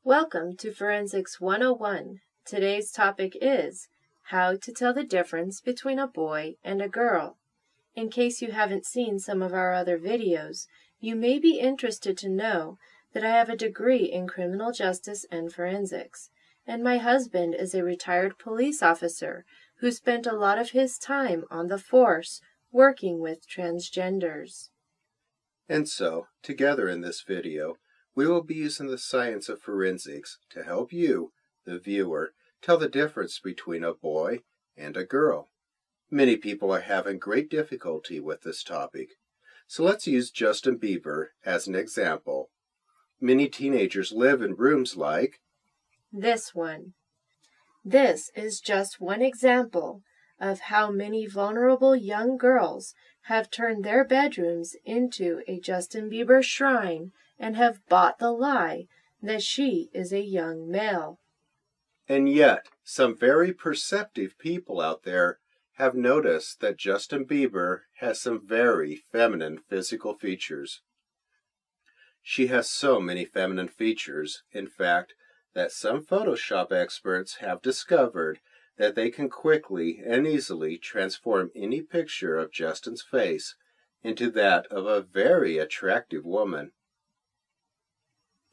Welcome to Forensics 101. Today's topic is how to tell the difference between a boy and a girl. In case you haven't seen some of our other videos, you may be interested to know that I have a degree in criminal justice and forensics, and my husband is a retired police officer who spent a lot of his time on the force working with transgenders. And so, together in this video, we will be using the science of forensics to help you, the viewer, tell the difference between a boy and a girl. Many people are having great difficulty with this topic, so let's use Justin Bieber as an example. Many teenagers live in rooms like this one. This is just one example of how many vulnerable young girls have turned their bedrooms into a Justin Bieber shrine and have bought the lie that she is a young male. And yet, some very perceptive people out there have noticed that Justin Bieber has some very feminine physical features. She has so many feminine features, in fact, that some Photoshop experts have discovered that they can quickly and easily transform any picture of Justin's face into that of a very attractive woman.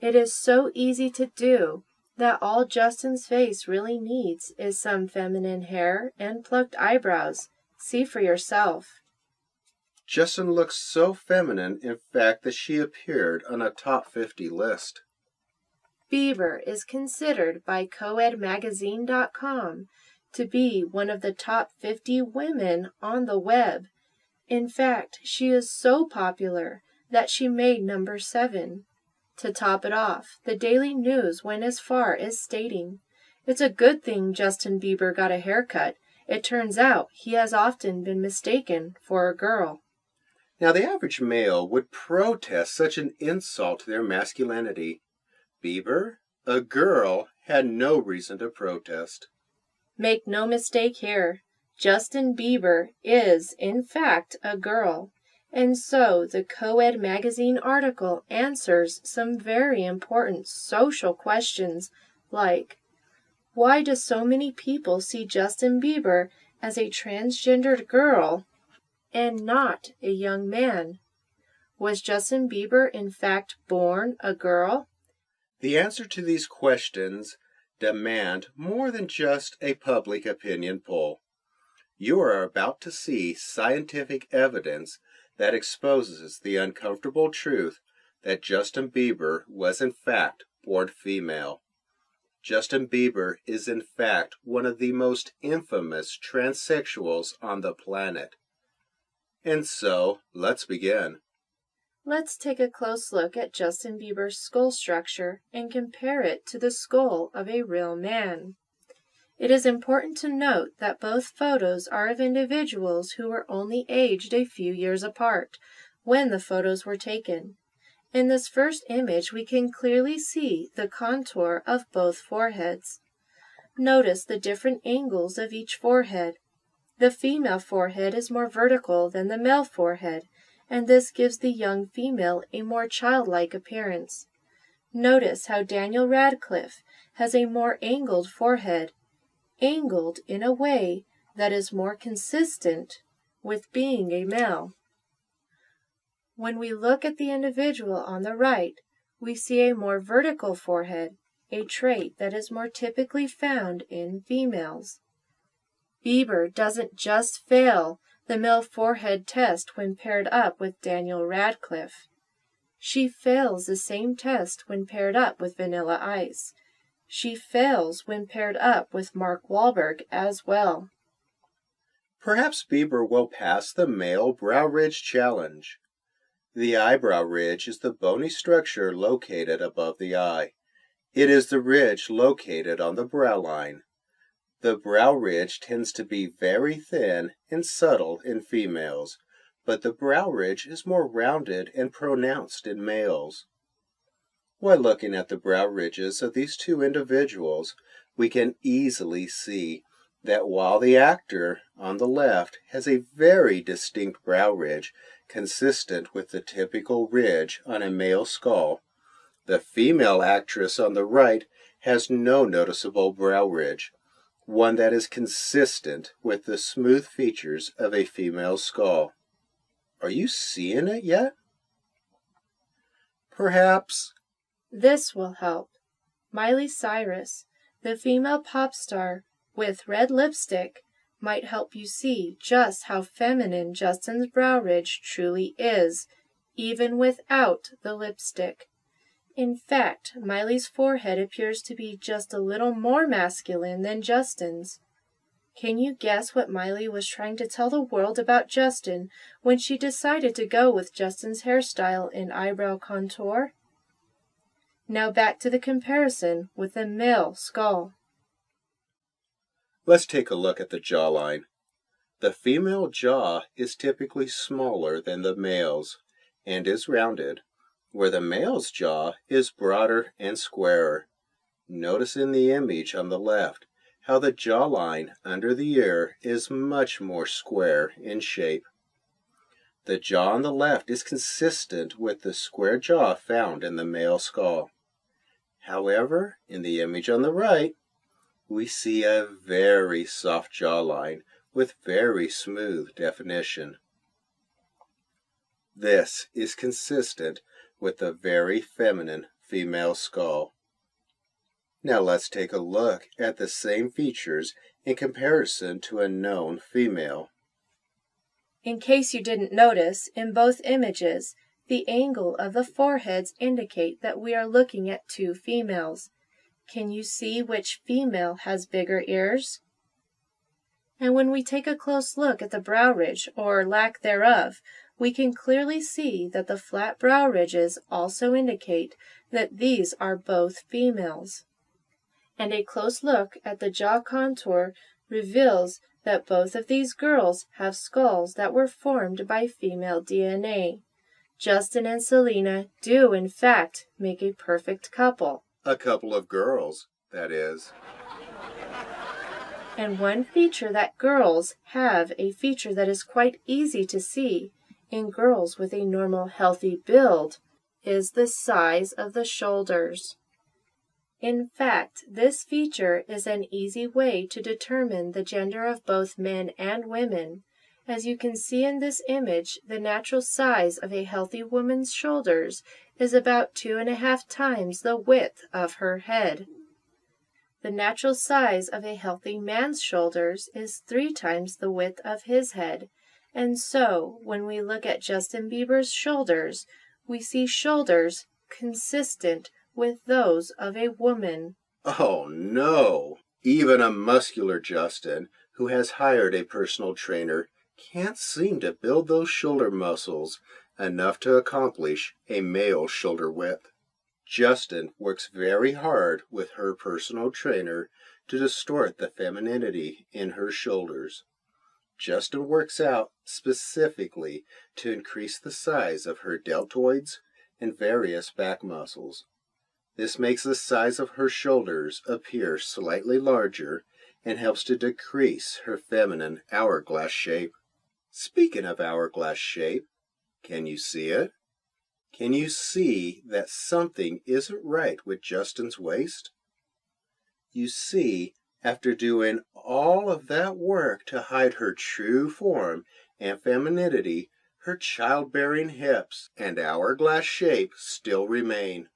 It is so easy to do that all Justin's face really needs is some feminine hair and plucked eyebrows. See for yourself. Justin looks so feminine, in fact, that she appeared on a top 50 list. Bieber is considered by coedmagazine.com to be one of the top 50 women on the web. In fact, she is so popular that she made number 7. To top it off, the Daily News went as far as stating, "It's a good thing Justin Bieber got a haircut. It turns out he has often been mistaken for a girl." Now, the average male would protest such an insult to their masculinity. Bieber, a girl, had no reason to protest. Make no mistake here, Justin Bieber is, in fact, a girl. And so the Coed magazine article answers some very important social questions like, why do so many people see Justin Bieber as a transgendered girl and not a young man? Was Justin Bieber in fact born a girl? The answer to these questions demand more than just a public opinion poll. You are about to see scientific evidence that exposes the uncomfortable truth that Justin Bieber was in fact born female. Justin Bieber is in fact one of the most infamous transsexuals on the planet. And so, let's begin. Let's take a close look at Justin Bieber's skull structure and compare it to the skull of a real man. It is important to note that both photos are of individuals who were only aged a few years apart when the photos were taken. In this first image, we can clearly see the contour of both foreheads. Notice the different angles of each forehead. The female forehead is more vertical than the male forehead, and this gives the young female a more childlike appearance. Notice how Daniel Radcliffe has a more angled forehead, angled in a way that is more consistent with being a male. When we look at the individual on the right, we see a more vertical forehead, a trait that is more typically found in females. Bieber doesn't just fail the male forehead test when paired up with Daniel Radcliffe. She fails the same test when paired up with Vanilla Ice. She fails when paired up with Mark Wahlberg as well. Perhaps Bieber will pass the male brow ridge challenge. The eyebrow ridge is the bony structure located above the eye. It is the ridge located on the brow line. The brow ridge tends to be very thin and subtle in females, but the brow ridge is more rounded and pronounced in males. While looking at the brow ridges of these two individuals, we can easily see that while the actor on the left has a very distinct brow ridge consistent with the typical ridge on a male skull, The female actress on the right has no noticeable brow ridge, one that is consistent with the smooth features of a female's skull. Are you seeing it yet? Perhaps. This will help. Miley Cyrus, the female pop star with red lipstick, might help you see just how feminine Justin's brow ridge truly is, even without the lipstick. In fact, Miley's forehead appears to be just a little more masculine than Justin's. Can you guess what Miley was trying to tell the world about Justin when she decided to go with Justin's hairstyle and eyebrow contour? Now back to the comparison with the male skull. Let's take a look at the jawline. The female jaw is typically smaller than the male's and is rounded, where the male's jaw is broader and squarer. Notice in the image on the left how the jawline under the ear is much more square in shape. The jaw on the left is consistent with the square jaw found in the male skull. However, in the image on the right, we see a very soft jawline with very smooth definition. This is consistent with the very feminine female skull. Now let's take a look at the same features in comparison to a known female. In case you didn't notice, in both images, the angle of the foreheads indicate that we are looking at two females. Can you see which female has bigger ears? And when we take a close look at the brow ridge, or lack thereof, we can clearly see that the flat brow ridges also indicate that these are both females. And a close look at the jaw contour reveals that both of these girls have skulls that were formed by female DNA. Justin and Selena do, in fact, make a perfect couple. A couple of girls, that is. And one feature that girls have, a feature that is quite easy to see in girls with a normal, healthy build, is the size of the shoulders. In fact, this feature is an easy way to determine the gender of both men and women. As you can see in this image, the natural size of a healthy woman's shoulders is about 2.5 times the width of her head. The natural size of a healthy man's shoulders is 3 times the width of his head. And so, when we look at Justin Bieber's shoulders, we see shoulders consistent with those of a woman. Oh no! Even a muscular Justin, who has hired a personal trainer, can't seem to build those shoulder muscles enough to accomplish a male shoulder width. Justin works very hard with her personal trainer to distort the femininity in her shoulders. Justin works out specifically to increase the size of her deltoids and various back muscles. This makes the size of her shoulders appear slightly larger and helps to decrease her feminine hourglass shape. Speaking of hourglass shape, can you see it? Can you see that something isn't right with Justin's waist? You see, after doing all of that work to hide her true form and femininity, her childbearing hips and hourglass shape still remain.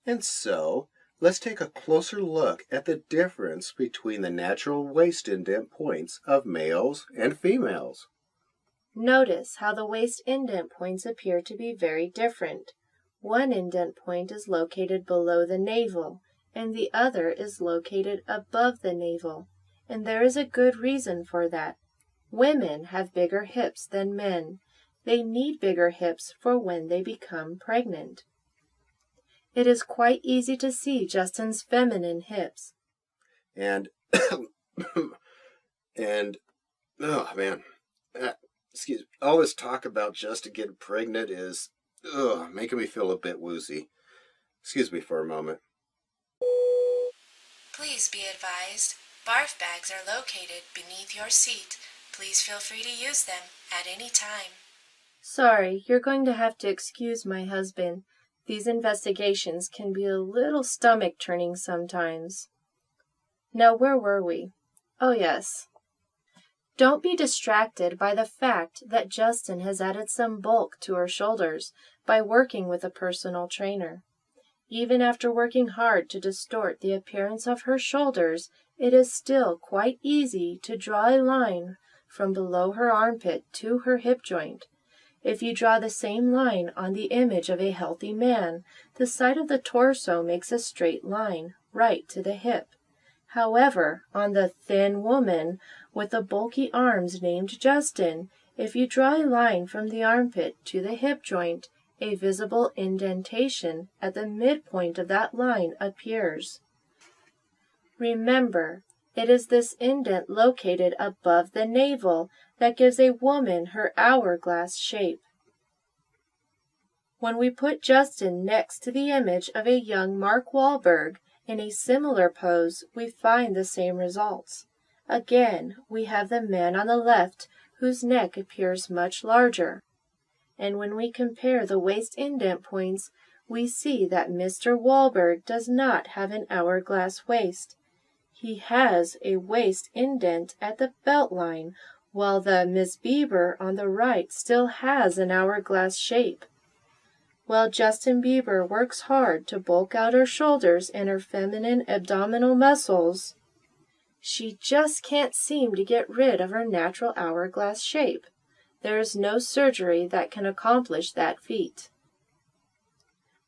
And so, let's take a closer look at the difference between the natural waist indent points of males and females. Notice how the waist indent points appear to be very different. One indent point is located below the navel, and the other is located above the navel, and there is a good reason for that. Women have bigger hips than men. They need bigger hips for when they become pregnant. It is quite easy to see Justin's feminine hips. And, oh man, excuse me, all this talk about Justin getting pregnant is, making me feel a bit woozy. Excuse me for a moment. Please be advised, barf bags are located beneath your seat. Please feel free to use them at any time. Sorry, you're going to have to excuse my husband. These investigations can be a little stomach-turning sometimes. Now, where were we? Oh, yes. Don't be distracted by the fact that Justin has added some bulk to her shoulders by working with a personal trainer. Even after working hard to distort the appearance of her shoulders, it is still quite easy to draw a line from below her armpit to her hip joint. If you draw the same line on the image of a healthy man, the side of the torso makes a straight line right to the hip. However, on the thin woman with the bulky arms named Justin, if you draw a line from the armpit to the hip joint, a visible indentation at the midpoint of that line appears. Remember, it is this indent located above the navel that gives a woman her hourglass shape. When we put Justin next to the image of a young Mark Wahlberg in a similar pose, we find the same results. Again, we have the man on the left whose neck appears much larger. And when we compare the waist indent points, we see that Mr. Wahlberg does not have an hourglass waist. He has a waist indent at the belt line, while the Miss Bieber on the right still has an hourglass shape. While Justin Bieber works hard to bulk out her shoulders and her feminine abdominal muscles, she just can't seem to get rid of her natural hourglass shape. There is no surgery that can accomplish that feat.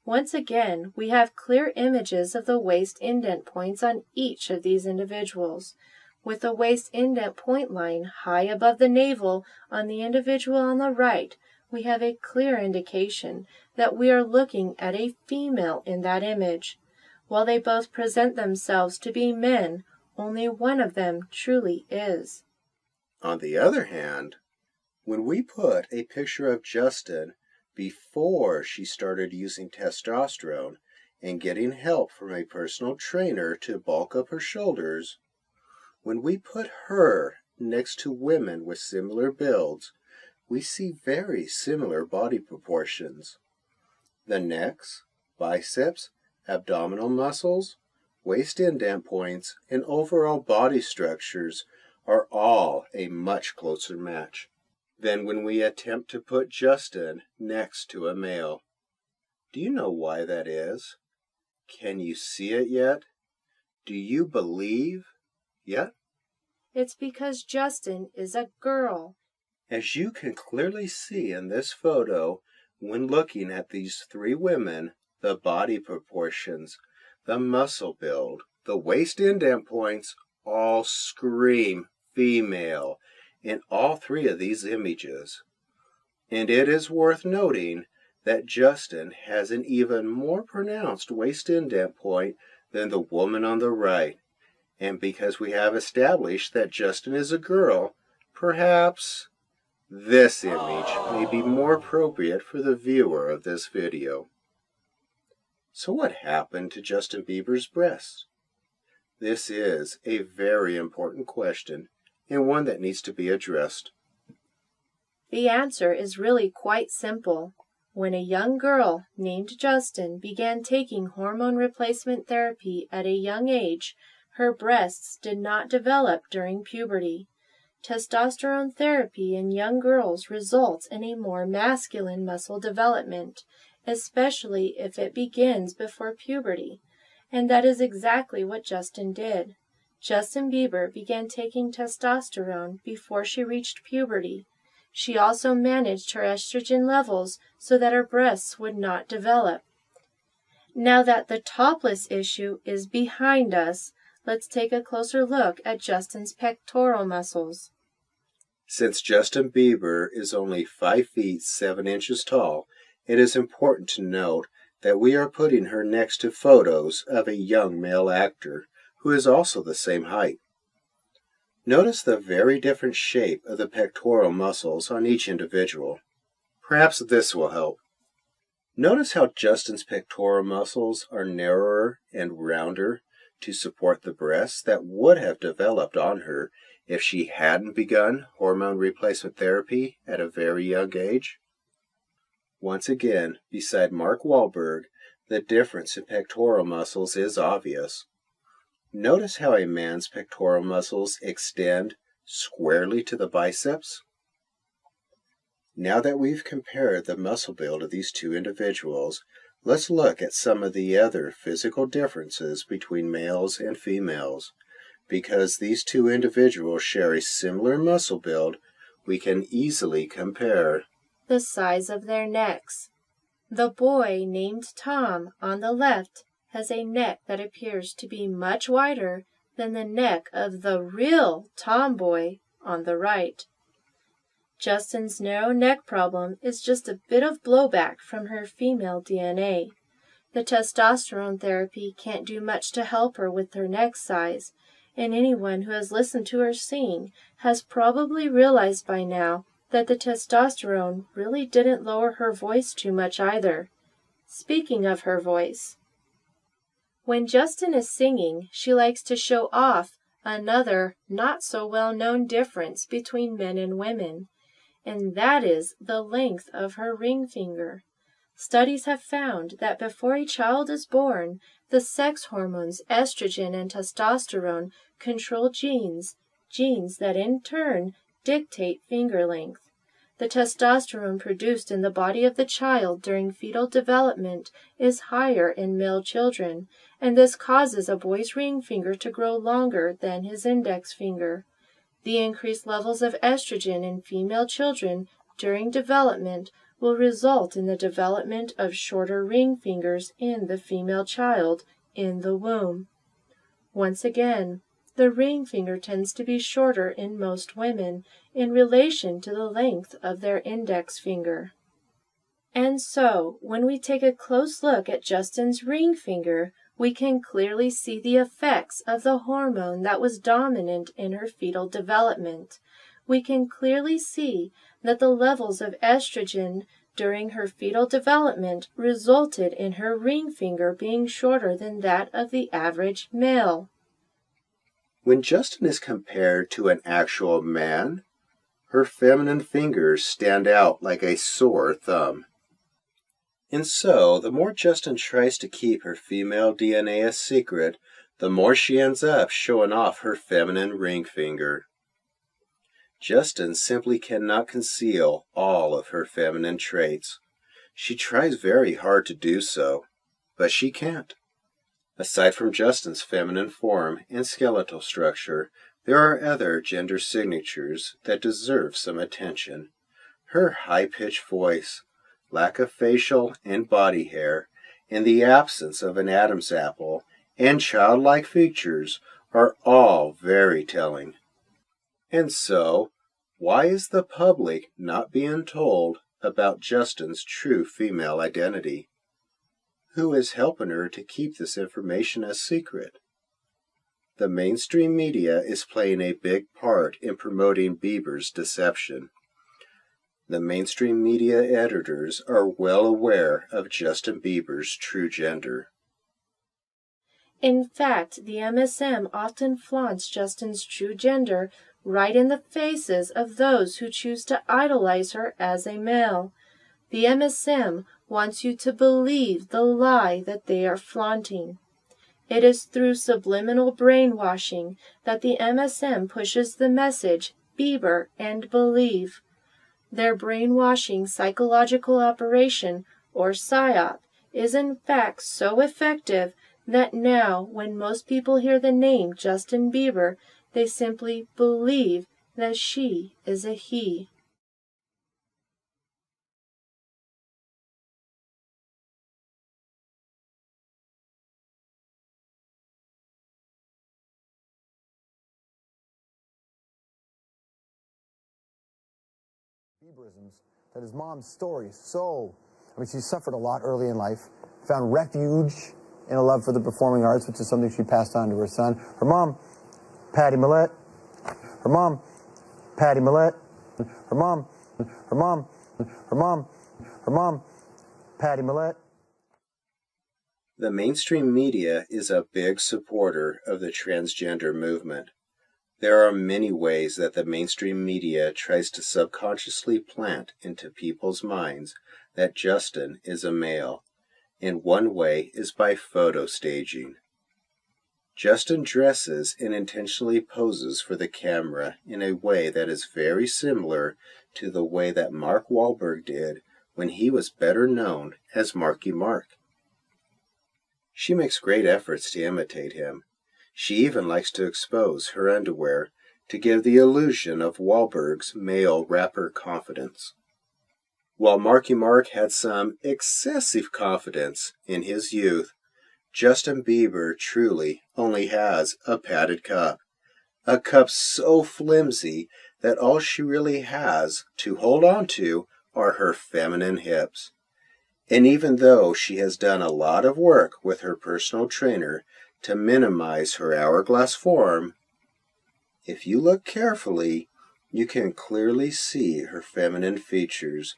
Once again, we have clear images of the waist indent points on each of these individuals, with the waist indent point line high above the navel on the individual on the right. We have a clear indication that we are looking at a female in that image. While they both present themselves to be men, only one of them truly is. On the other hand, when we put a picture of Justin before she started using testosterone and getting help from a personal trainer to bulk up her shoulders, when we put her next to women with similar builds, we see very similar body proportions. The necks, biceps, abdominal muscles, waist indent points, and overall body structures are all a much closer match than when we attempt to put Justin next to a male. Do you know why that is? Can you see it yet? Do you believe yet? It's because Justin is a girl. As you can clearly see in this photo, when looking at these three women, the body proportions, the muscle build, the waist indent points all scream female in all three of these images. And it is worth noting that Justin has an even more pronounced waist indent point than the woman on the right. And because we have established that Justin is a girl, perhaps this image may be more appropriate for the viewer of this video. So what happened to Justin Bieber's breasts? This is a very important question and one that needs to be addressed. The answer is really quite simple. When a young girl named Justin began taking hormone replacement therapy at a young age, her breasts did not develop during puberty. Testosterone therapy in young girls results in a more masculine muscle development, especially if it begins before puberty. And that is exactly what Justin did. Justin Bieber began taking testosterone before she reached puberty. She also managed her estrogen levels so that her breasts would not develop. Now that the topless issue is behind us, let's take a closer look at Justin's pectoral muscles. Since Justin Bieber is only 5 feet 7 inches tall, it is important to note that we are putting her next to photos of a young male actor who is also the same height. Notice the very different shape of the pectoral muscles on each individual. Perhaps this will help. Notice how Justin's pectoral muscles are narrower and rounder to support the breasts that would have developed on her if she hadn't begun hormone replacement therapy at a very young age. Once again, beside Mark Wahlberg, the difference in pectoral muscles is obvious. Notice how a man's pectoral muscles extend squarely to the biceps? Now that we've compared the muscle build of these two individuals, let's look at some of the other physical differences between males and females. Because these two individuals share a similar muscle build, we can easily compare the size of their necks. The boy named Tom on the left has a neck that appears to be much wider than the neck of the real tomboy on the right. Justin's narrow neck problem is just a bit of blowback from her female DNA. The testosterone therapy can't do much to help her with her neck size, and anyone who has listened to her sing has probably realized by now that the testosterone really didn't lower her voice too much either. Speaking of her voice, when Justin is singing, she likes to show off another not-so-well-known difference between men and women, and that is the length of her ring finger. Studies have found that before a child is born, the sex hormones estrogen and testosterone control genes that in turn dictate finger length. The testosterone produced in the body of the child during fetal development is higher in male children, and this causes a boy's ring finger to grow longer than his index finger. The increased levels of estrogen in female children during development will result in the development of shorter ring fingers in the female child in the womb. Once again, the ring finger tends to be shorter in most women in relation to the length of their index finger. And so, when we take a close look at Justin's ring finger, we can clearly see the effects of the hormone that was dominant in her fetal development. We can clearly see that the levels of estrogen during her fetal development resulted in her ring finger being shorter than that of the average male. When Justin is compared to an actual man, her feminine fingers stand out like a sore thumb. And so, the more Justin tries to keep her female DNA a secret, the more she ends up showing off her feminine ring finger. Justin simply cannot conceal all of her feminine traits. She tries very hard to do so, but she can't. Aside from Justin's feminine form and skeletal structure, there are other gender signatures that deserve some attention. Her high-pitched voice, lack of facial and body hair, and the absence of an Adam's apple and childlike features are all very telling. And so, why is the public not being told about Justin's true female identity? Who is helping her to keep this information a secret? The mainstream media is playing a big part in promoting Bieber's deception. The mainstream media editors are well aware of Justin Bieber's true gender. In fact, the MSM often flaunts Justin's true gender right in the faces of those who choose to idolize her as a male. The MSM wants you to believe the lie that they are flaunting. It is through subliminal brainwashing that the MSM pushes the message, Bieber and believe. Their brainwashing psychological operation, or PSYOP, is in fact so effective that now, when most people hear the name Justin Bieber, they simply believe that she is a he. Bieberisms, that his mom's story is so, she suffered a lot early in life, found refuge in a love for the performing arts, which is something she passed on to her son. Her mom, Patty Millett. Her mom, Patty Millett. Her mom, Patty Millett. The mainstream media is a big supporter of the transgender movement. There are many ways that the mainstream media tries to subconsciously plant into people's minds that Justin is a male, and one way is by photo staging. Justin dresses and intentionally poses for the camera in a way that is very similar to the way that Mark Wahlberg did when he was better known as Marky Mark. She makes great efforts to imitate him. She even likes to expose her underwear to give the illusion of Wahlberg's male rapper confidence. While Marky Mark had some excessive confidence in his youth, Justin Bieber truly only has a padded cup. A cup so flimsy that all she really has to hold on to are her feminine hips. And even though she has done a lot of work with her personal trainer to minimize her hourglass form, if you look carefully, you can clearly see her feminine features,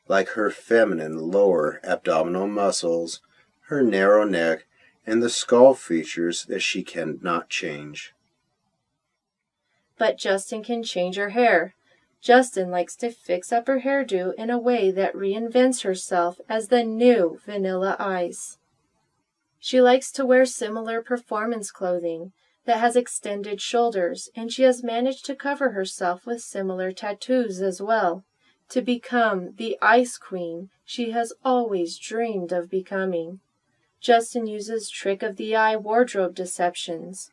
like her feminine lower abdominal muscles, her narrow neck, and the skull features that she cannot change. But Justin can change her hair. Justin likes to fix up her hairdo in a way that reinvents herself as the new Vanilla Ice. She likes to wear similar performance clothing that has extended shoulders, and she has managed to cover herself with similar tattoos as well, to become the Ice Queen she has always dreamed of becoming. Justin uses trick-of-the-eye wardrobe deceptions.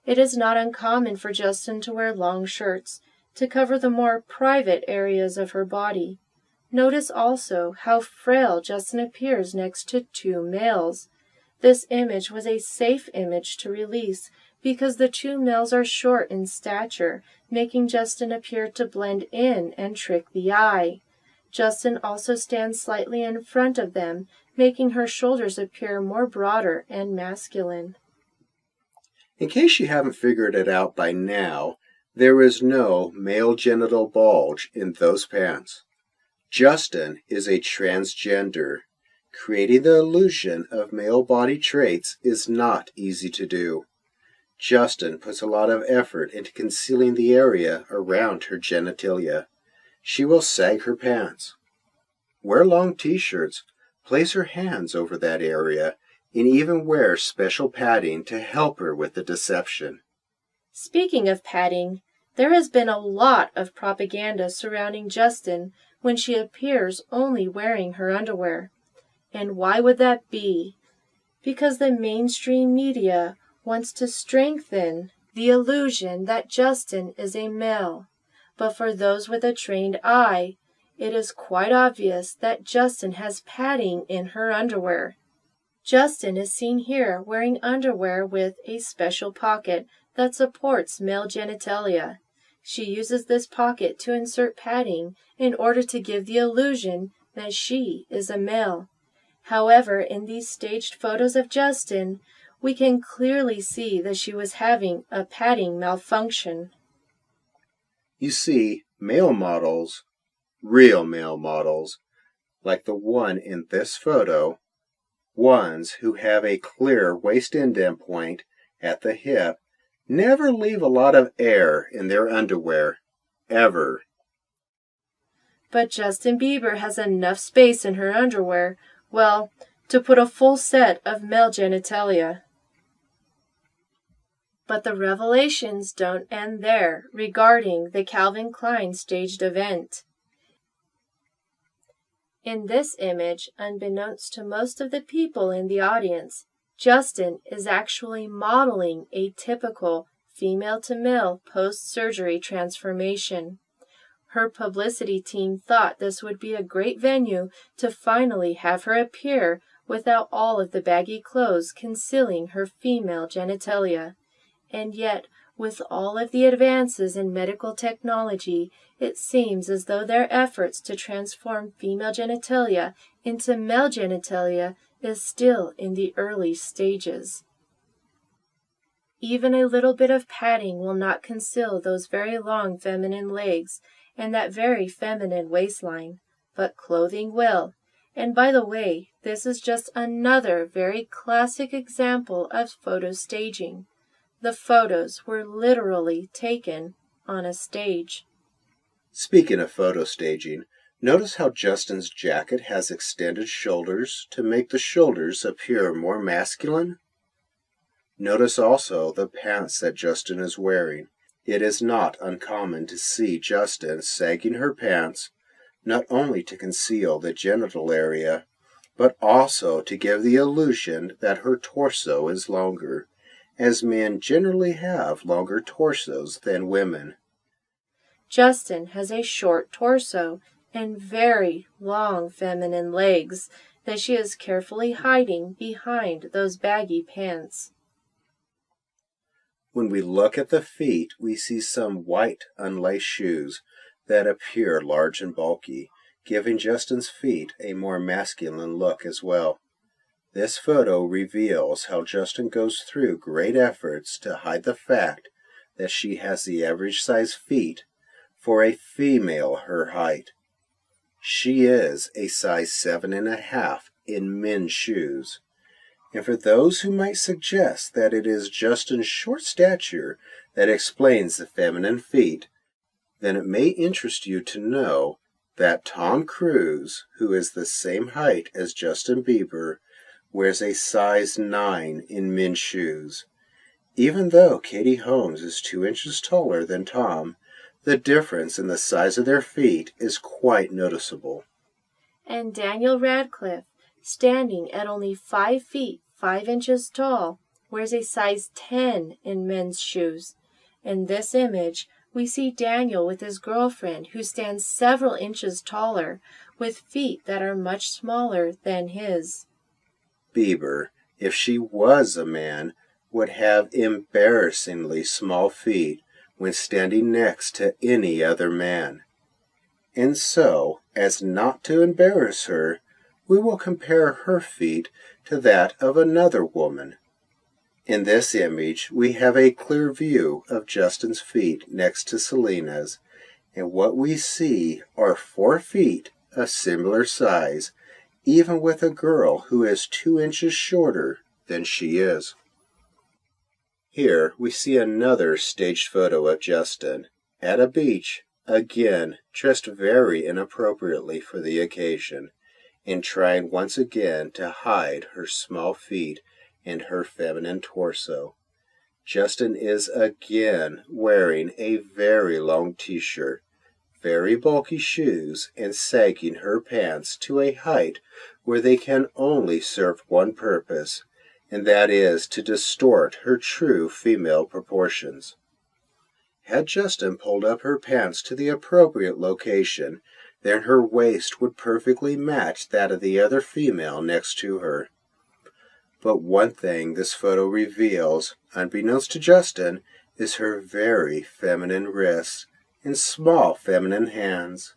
It is not uncommon for Justin to wear long shirts to cover the more private areas of her body. Notice also how frail Justin appears next to two males. This image was a safe image to release because the two males are short in stature, making Justin appear to blend in and trick the eye. Justin also stands slightly in front of them, making her shoulders appear more broader and masculine. In case you haven't figured it out by now, there is no male genital bulge in those pants. Justin is a transgender. Creating the illusion of male body traits is not easy to do. Justin puts a lot of effort into concealing the area around her genitalia. She will sag her pants, wear long t-shirts, place her hands over that area, and even wear special padding to help her with the deception. Speaking of padding, there has been a lot of propaganda surrounding Justin when she appears only wearing her underwear. And why would that be? Because the mainstream media wants to strengthen the illusion that Justin is a male. But for those with a trained eye, it is quite obvious that Justin has padding in her underwear. Justin is seen here wearing underwear with a special pocket that supports male genitalia. She uses this pocket to insert padding in order to give the illusion that she is a male. However, in these staged photos of Justin, we can clearly see that she was having a padding malfunction. You see, male models, real male models, like the one in this photo, ones who have a clear waist indent point at the hip, never leave a lot of air in their underwear, ever. But Justin Bieber has enough space in her underwear, well, to put a full set of male genitalia. But the revelations don't end there regarding the Calvin Klein staged event. In this image, unbeknownst to most of the people in the audience, Justin is actually modeling a typical female-to-male post-surgery transformation. Her publicity team thought this would be a great venue to finally have her appear without all of the baggy clothes concealing her female genitalia. And yet, with all of the advances in medical technology, it seems as though their efforts to transform female genitalia into male genitalia is still in the early stages. Even a little bit of padding will not conceal those very long feminine legs and that very feminine waistline, but clothing will. And by the way, this is just another very classic example of photo staging. The photos were literally taken on a stage. Speaking of photo staging, Notice how Justin's jacket has extended shoulders to make the shoulders appear more masculine? Notice also the pants that Justin is wearing. It is not uncommon to see Justin sagging her pants, not only to conceal the genital area, but also to give the illusion that her torso is longer, as men generally have longer torsos than women. Justin has a short torso and very long feminine legs that she is carefully hiding behind those baggy pants. When we look at the feet, we see some white unlaced shoes that appear large and bulky, giving Justin's feet a more masculine look as well. This photo reveals how Justin goes through great efforts to hide the fact that she has the average size feet for a female her height. She is a size 7.5 in men's shoes. And for those who might suggest that it is Justin's short stature that explains the feminine feet, then it may interest you to know that Tom Cruise, who is the same height as Justin Bieber, wears a size 9 in men's shoes. Even though Katie Holmes is 2 inches taller than Tom, the difference in the size of their feet is quite noticeable. And Daniel Radcliffe, standing at only 5 feet 5 inches tall, wears a size 10 in men's shoes. In this image, we see Daniel with his girlfriend, who stands several inches taller, with feet that are much smaller than his. Bieber, if she was a man, would have embarrassingly small feet when standing next to any other man. And so, as not to embarrass her, we will compare her feet to that of another woman. In this image, we have a clear view of Justin's feet next to Selena's, and what we see are 4 feet of similar size, even with a girl who is 2 inches shorter than she is. Here we see another staged photo of Justin at a beach, again dressed very inappropriately for the occasion, and trying once again to hide her small feet and her feminine torso. Justin is again wearing a very long t-shirt, very bulky shoes, and sagging her pants to a height where they can only serve one purpose, and that is to distort her true female proportions. Had Justin pulled up her pants to the appropriate location, then her waist would perfectly match that of the other female next to her. But one thing this photo reveals, unbeknownst to Justin, is her very feminine wrists and small feminine hands.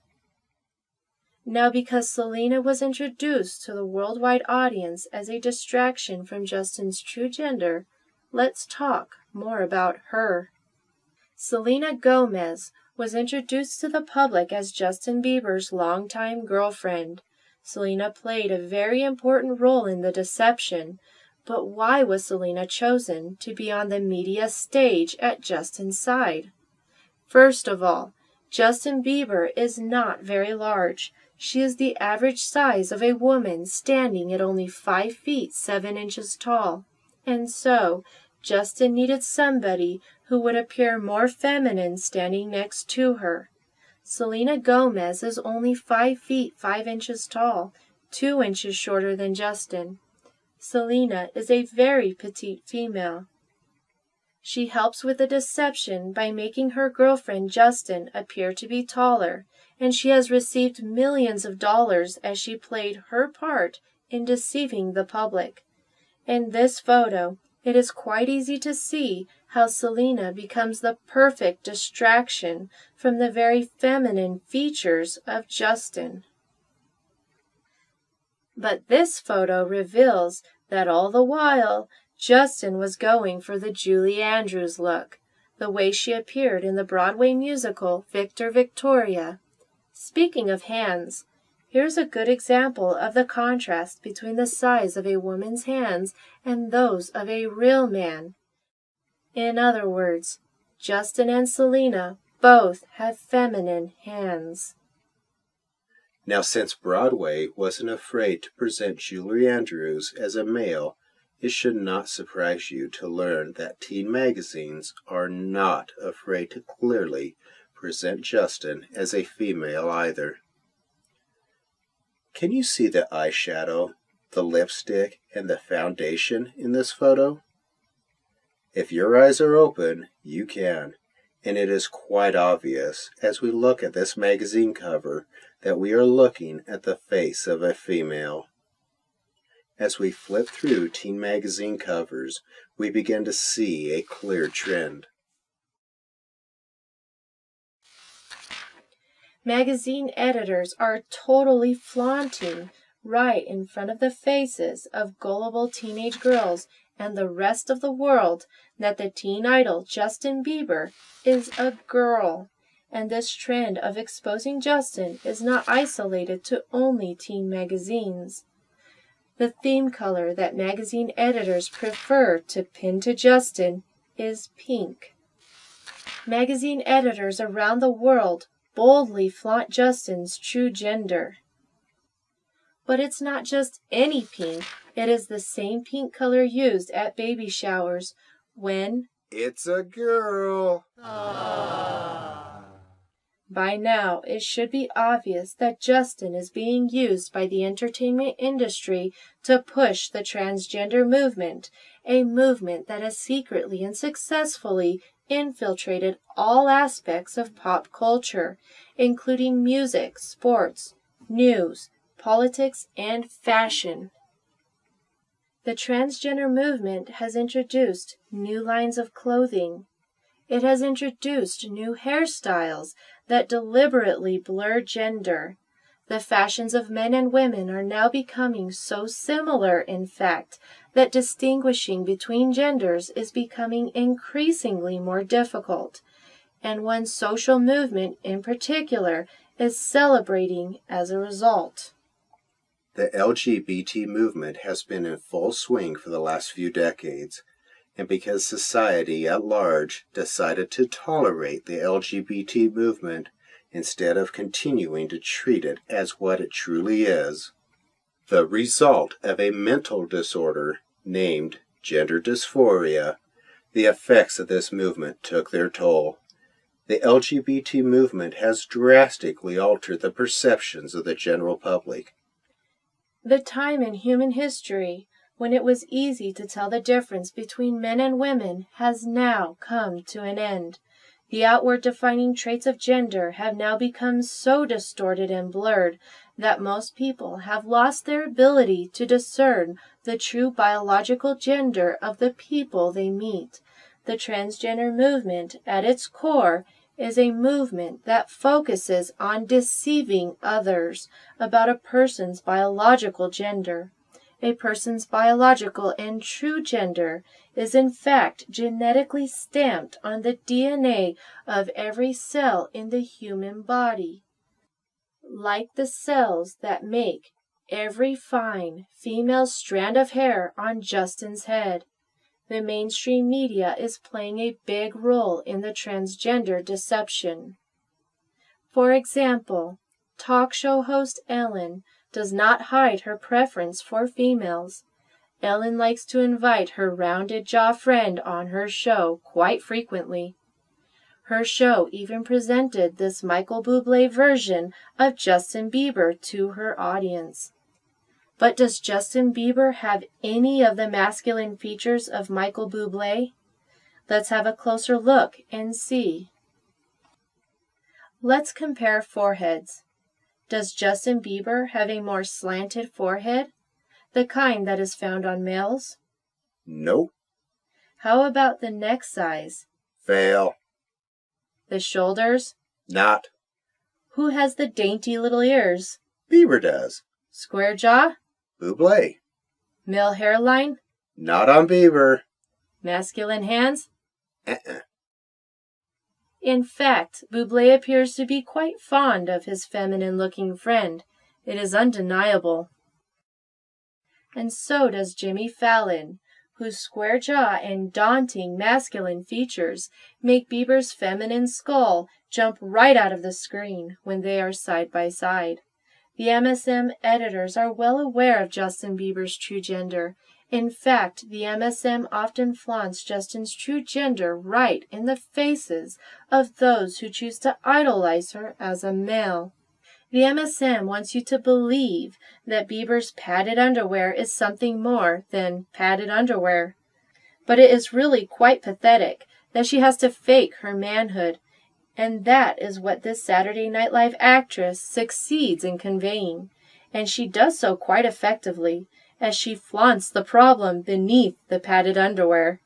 Now, because Selena was introduced to the worldwide audience as a distraction from Justin's true gender, let's talk more about her. Selena Gomez was introduced to the public as Justin Bieber's longtime girlfriend. Selena played a very important role in the deception, but why was Selena chosen to be on the media stage at Justin's side? First of all, Justin Bieber is not very large. She is the average size of a woman standing at only 5 feet 7 inches tall, and so Justin needed somebody who would appear more feminine standing next to her. Selena Gomez is only 5 feet 5 inches tall, 2 inches shorter than Justin. Selena is a very petite female. She helps with the deception by making her girlfriend Justin appear to be taller, and she has received millions of dollars as she played her part in deceiving the public. In this photo, it is quite easy to see how Selena becomes the perfect distraction from the very feminine features of Justin. But this photo reveals that all the while, Justin was going for the Julie Andrews look, the way she appeared in the Broadway musical Victor Victoria. Speaking of hands, here's a good example of the contrast between the size of a woman's hands and those of a real man. In other words, Justin and Selena both have feminine hands. Now, since Broadway wasn't afraid to present Julie Andrews as a male, it should not surprise you to learn that teen magazines are not afraid to clearly present Justin as a female either. Can you see the eyeshadow, the lipstick, and the foundation in this photo? If your eyes are open, you can, and it is quite obvious as we look at this magazine cover that we are looking at the face of a female. As we flip through teen magazine covers, we begin to see a clear trend. Magazine editors are totally flaunting right in front of the faces of gullible teenage girls and the rest of the world that the teen idol Justin Bieber is a girl. And this trend of exposing Justin is not isolated to only teen magazines. The theme color that magazine editors prefer to pin to Justin is pink. Magazine editors around the world boldly flaunt Justin's true gender. But it's not just any pink, it is the same pink color used at baby showers when It's a girl. By now, it should be obvious that Justin is being used by the entertainment industry to push the transgender movement, a movement that has secretly and successfully infiltrated all aspects of pop culture, including music, sports, news, politics, and fashion. The transgender movement has introduced new lines of clothing. It has introduced new hairstyles that deliberately blur gender. The fashions of men and women are now becoming so similar, in fact, that distinguishing between genders is becoming increasingly more difficult. And one social movement in particular is celebrating as a result. The LGBT movement has been in full swing for the last few decades. And because society at large decided to tolerate the LGBT movement instead of continuing to treat it as what it truly is, the result of a mental disorder named gender dysphoria, the effects of this movement took their toll. The LGBT movement has drastically altered the perceptions of the general public. The time in human history when it was easy to tell the difference between men and women has now come to an end. The outward defining traits of gender have now become so distorted and blurred that most people have lost their ability to discern the true biological gender of the people they meet. The transgender movement, at its core, is a movement that focuses on deceiving others about a person's biological gender. A person's biological and true gender is in fact genetically stamped on the DNA of every cell in the human body. Like the cells that make every fine female strand of hair on Justin's head, the mainstream media is playing a big role in the transgender deception. For example, talk show host Ellen does not hide her preference for females. Ellen likes to invite her rounded jaw friend on her show quite frequently. Her show even presented this Michael Bublé version of Justin Bieber to her audience. But does Justin Bieber have any of the masculine features of Michael Bublé? Let's have a closer look and see. Let's compare foreheads. Does Justin Bieber have a more slanted forehead, the kind that is found on males? Nope. How about the neck size? Fail. The shoulders? Not. Who has the dainty little ears? Bieber does. Square jaw? Bublé. Male hairline? Not on Bieber. Masculine hands? Uh-uh. In fact, Bublé appears to be quite fond of his feminine-looking friend. It is undeniable. And so does Jimmy Fallon, whose square jaw and daunting masculine features make Bieber's feminine skull jump right out of the screen when they are side by side. The MSM editors are well aware of Justin Bieber's true gender. In fact, the MSM often flaunts Justin's true gender right in the faces of those who choose to idolize her as a male. The MSM wants you to believe that Bieber's padded underwear is something more than padded underwear. But it is really quite pathetic that she has to fake her manhood, and that is what this Saturday Night Live actress succeeds in conveying, and she does so quite effectively, as she flaunts the problem beneath the padded underwear.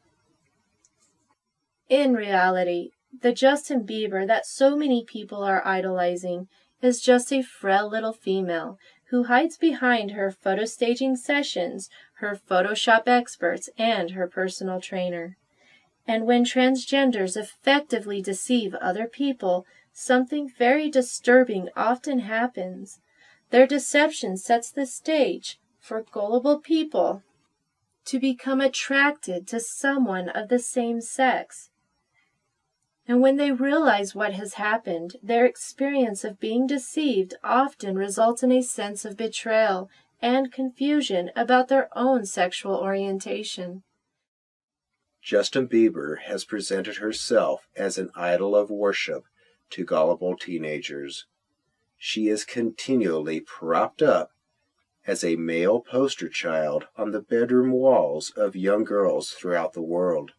In reality, the Justin Bieber that so many people are idolizing is just a frail little female who hides behind her photo staging sessions, her Photoshop experts, and her personal trainer. And when transgenders effectively deceive other people, something very disturbing often happens. Their deception sets the stage for gullible people to become attracted to someone of the same sex. And when they realize what has happened, their experience of being deceived often results in a sense of betrayal and confusion about their own sexual orientation. Justin Bieber has presented herself as an idol of worship to gullible teenagers. She is continually propped up as a male poster child on the bedroom walls of young girls throughout the world.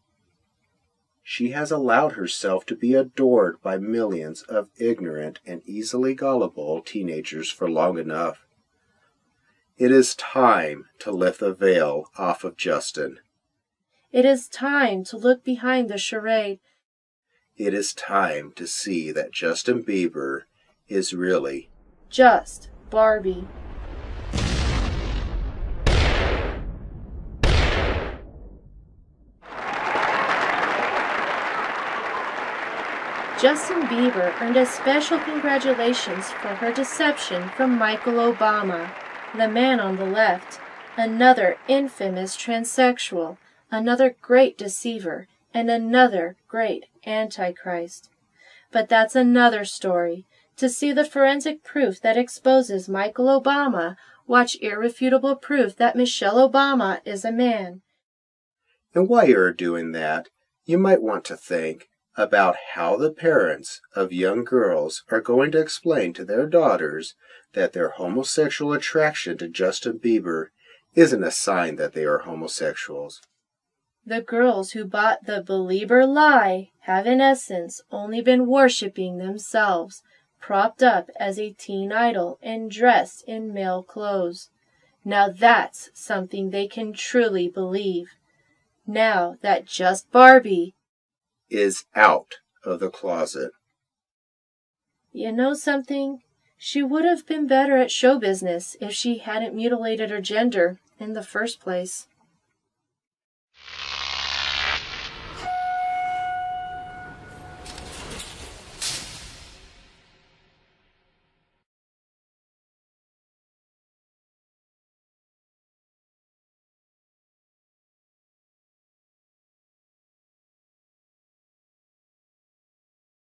She has allowed herself to be adored by millions of ignorant and easily gullible teenagers for long enough. It is time to lift the veil off of Justin. It is time to look behind the charade. It is time to see that Justin Bieber is really just Barbie. Justin Bieber earned a special congratulations for her deception from Michael Obama, the man on the left, another infamous transsexual, another great deceiver, and another great antichrist. But that's another story. To see the forensic proof that exposes Michael Obama, watch irrefutable proof that Michelle Obama is a man. And while you're doing that, you might want to think about how the parents of young girls are going to explain to their daughters that their homosexual attraction to Justin Bieber isn't a sign that they are homosexuals. The girls who bought the Belieber lie have in essence only been worshiping themselves, propped up as a teen idol and dressed in male clothes. Now that's something they can truly believe. Now that just Barbie is out of the closet. You know something? She would have been better at show business if she hadn't mutilated her gender in the first place.